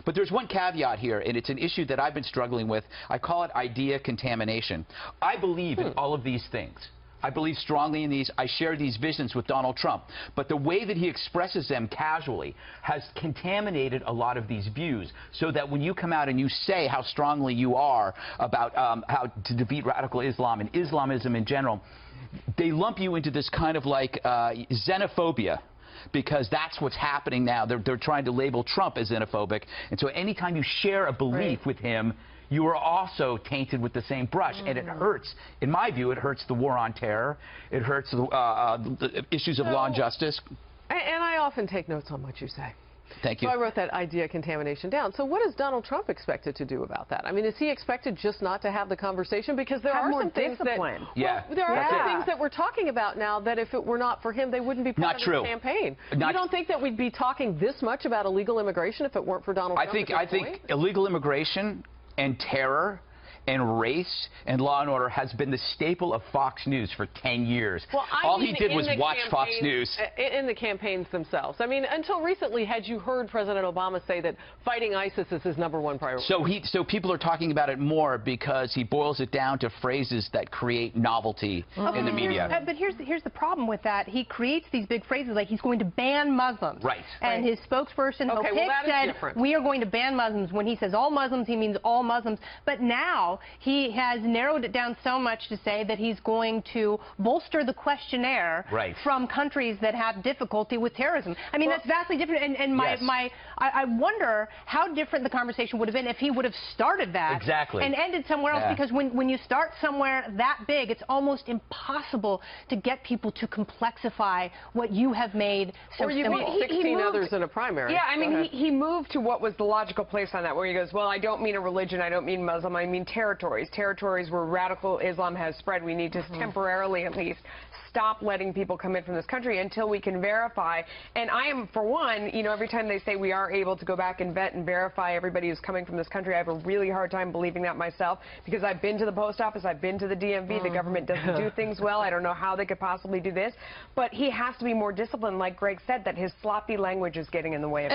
But there's one caveat here, and it's an issue that I've been struggling with. I call it idea contamination. I believe in all of these things. I believe strongly in these. I share these visions with Donald Trump. But the way that he expresses them casually has contaminated a lot of these views, so that when you come out and you say how strongly you are about how to defeat radical Islam and Islamism in general, they lump you into this kind of like xenophobia. Because that's what's happening now. They're trying to label Trump as xenophobic. And so anytime you share a belief with him, you are also tainted with the same brush. And it hurts. In my view, it hurts the war on terror. It hurts the issues of law and justice. And I often take notes on what you say. Thank you. So I wrote that idea contamination down. So what is Donald Trump expected to do about that? I mean, is he expected just not to have the conversation? Because there are some things that there are some things that we're talking about now that if it were not for him, they wouldn't be part of the campaign. You don't think that we'd be talking this much about illegal immigration if it weren't for Donald Trump? I think illegal immigration and terror and race and law and order has been the staple of Fox News for 10 years. Well, all he did was watch Fox News. In the campaigns themselves. I mean, until recently, had you heard President Obama say that fighting ISIS is his #1 priority? So people are talking about it more because he boils it down to phrases that create novelty in the media. But here's the problem with that. He creates these big phrases like he's going to ban Muslims. Right. And his spokesperson, said, we are going to ban Muslims. When he says all Muslims, he means all Muslims. But now he has narrowed it down so much to say that he's going to bolster the questionnaire from countries that have difficulty with terrorism. I mean, that's vastly different. And I wonder how different the conversation would have been if he would have started that and ended somewhere else. Because when you start somewhere that big, it's almost impossible to get people to complexify what you have made so simple. Or you beat 16 others in a primary. Yeah, I mean, he moved to what was the logical place on that, where he goes, well, I don't mean a religion, I don't mean Muslim, I mean territories where radical Islam has spread. We need to temporarily, at least, stop letting people come in from this country until we can verify. And I am, for one, you know, every time they say we are able to go back and vet and verify everybody who's coming from this country, I have a really hard time believing that myself, because I've been to the post office, I've been to the DMV, the government doesn't do things well. I don't know how they could possibly do this. But he has to be more disciplined, like Greg said, that his sloppy language is getting in the way of it.